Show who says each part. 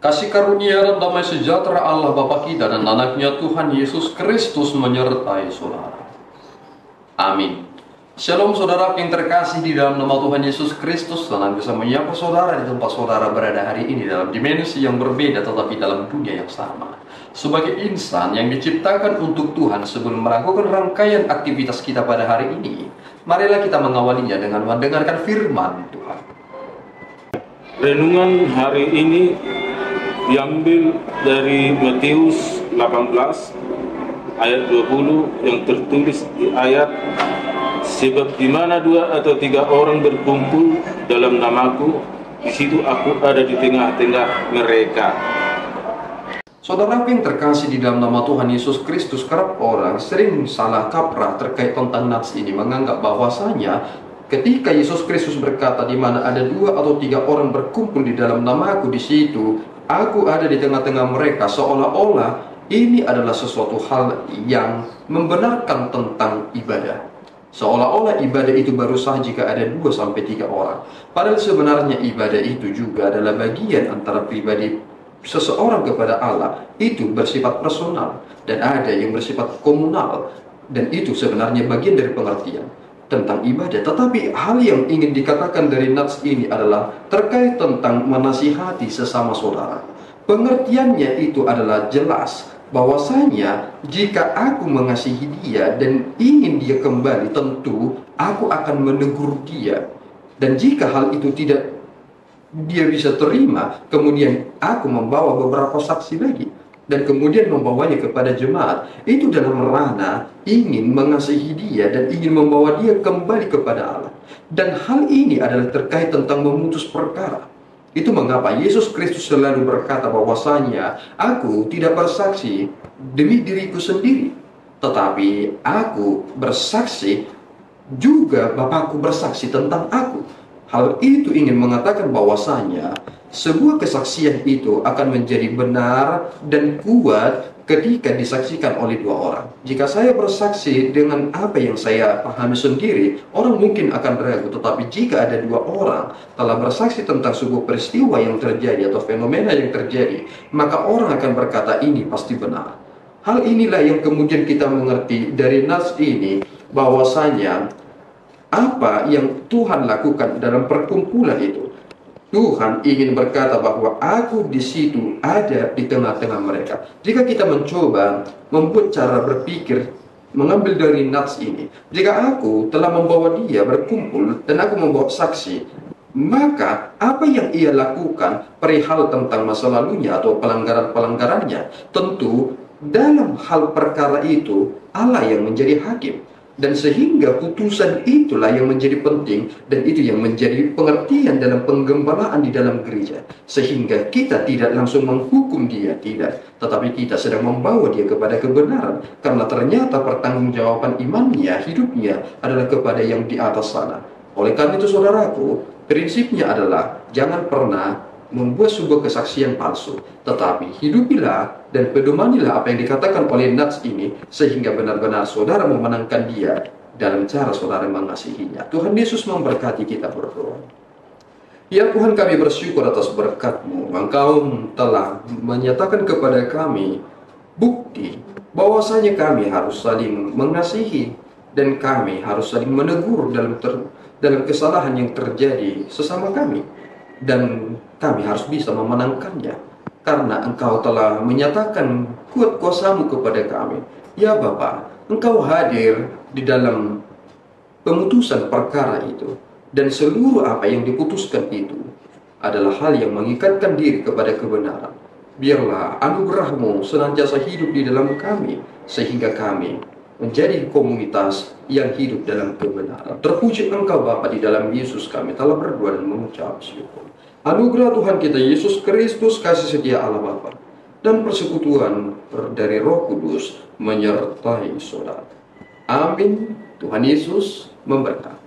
Speaker 1: Kasih karunia dan damai sejahtera Allah Bapa kita dan anaknya Tuhan Yesus Kristus menyertai saudara. Amin. Shalom saudara yang terkasih di dalam nama Tuhan Yesus Kristus. Senang bisa menyapa saudara di tempat saudara berada hari ini dalam dimensi yang berbeda tetapi dalam dunia yang sama. Sebagai insan yang diciptakan untuk Tuhan, sebelum melakukan rangkaian aktivitas kita pada hari ini, marilah kita mengawalinya dengan mendengarkan firman Tuhan.
Speaker 2: Renungan hari ini diambil dari Matius 18 ayat 20 yang tertulis di ayat, sebab di mana 2 atau 3 orang berkumpul dalam namaku, di situ aku ada di tengah-tengah mereka.
Speaker 1: Saudara yang terkasih di dalam nama Tuhan Yesus Kristus, kerap orang sering salah kaprah terkait tentang nats ini, menganggap bahwasanya ketika Yesus Kristus berkata di mana ada 2 atau 3 orang berkumpul di dalam namaku, di situ aku ada di tengah-tengah mereka, seolah-olah ini adalah sesuatu hal yang membenarkan tentang ibadah. Seolah-olah ibadah itu baru sah jika ada 2 sampai 3 orang. Padahal sebenarnya ibadah itu juga adalah bagian antara pribadi seseorang kepada Allah. Itu bersifat personal, dan ada yang bersifat komunal, dan itu sebenarnya bagian dari pengertian tentang ibadah. Tetapi hal yang ingin dikatakan dari nats ini adalah terkait tentang menasihati sesama saudara. Pengertiannya itu adalah jelas bahwasanya jika aku mengasihi dia dan ingin dia kembali, tentu aku akan menegur dia. Dan jika hal itu tidak dia bisa terima, kemudian aku membawa beberapa saksi lagi dan kemudian membawanya kepada jemaat. Itu dalam ranah ingin mengasihi dia dan ingin membawa dia kembali kepada Allah. Dan hal ini adalah terkait tentang memutus perkara. Itu mengapa Yesus Kristus selalu berkata bahwasanya aku tidak bersaksi demi diriku sendiri, tetapi aku bersaksi juga Bapakku bersaksi tentang aku. Hal itu ingin mengatakan bahwasanya sebuah kesaksian itu akan menjadi benar dan kuat ketika disaksikan oleh 2 orang. Jika saya bersaksi dengan apa yang saya pahami sendiri, orang mungkin akan ragu. Tetapi jika ada 2 orang telah bersaksi tentang sebuah peristiwa yang terjadi atau fenomena yang terjadi, maka orang akan berkata ini pasti benar. Hal inilah yang kemudian kita mengerti dari nats ini, bahwasanya apa yang Tuhan lakukan dalam perkumpulan itu. Tuhan ingin berkata bahwa aku di situ ada di tengah-tengah mereka. Jika kita mencoba membuat cara berpikir mengambil dari nats ini, jika aku telah membawa dia berkumpul dan aku membawa saksi, maka apa yang ia lakukan perihal tentang masa lalunya atau pelanggaran-pelanggarannya, tentu dalam hal perkara itu Allah yang menjadi hakim. Dan sehingga putusan itulah yang menjadi penting, dan itu yang menjadi pengertian dalam penggembalaan di dalam gereja. Sehingga kita tidak langsung menghukum dia, tidak, tetapi kita sedang membawa dia kepada kebenaran, karena ternyata pertanggungjawaban imannya, hidupnya adalah kepada yang di atas sana. Oleh karena itu saudaraku, prinsipnya adalah jangan pernah membuat sebuah kesaksian palsu, tetapi hidupilah dan pedomanilah apa yang dikatakan oleh nats ini, sehingga benar-benar saudara memenangkan dia dalam cara saudara mengasihinya. Tuhan Yesus memberkati kita berdoa. Ya Tuhan, kami bersyukur atas berkat-Mu. Engkau telah menyatakan kepada kami bukti bahwasanya kami harus saling mengasihi dan kami harus saling menegur dalam kesalahan yang terjadi sesama kami. Dan kami harus bisa memenangkannya, karena Engkau telah menyatakan kuat kuasa-Mu kepada kami. Ya Bapa, Engkau hadir di dalam pemutusan perkara itu, dan seluruh apa yang diputuskan itu adalah hal yang mengikatkan diri kepada kebenaran. Biarlah anugerah-Mu senantiasa hidup di dalam kami, sehingga kami menjadi komunitas yang hidup dalam kebenaran. Terpuji Engkau Bapa, di dalam Yesus kami telah berdoa dan mengucap syukur. Anugerah Tuhan kita Yesus Kristus, kasih setia Allah Bapa, dan persekutuan dari Roh Kudus menyertai saudara. Amin. Tuhan Yesus memberkati.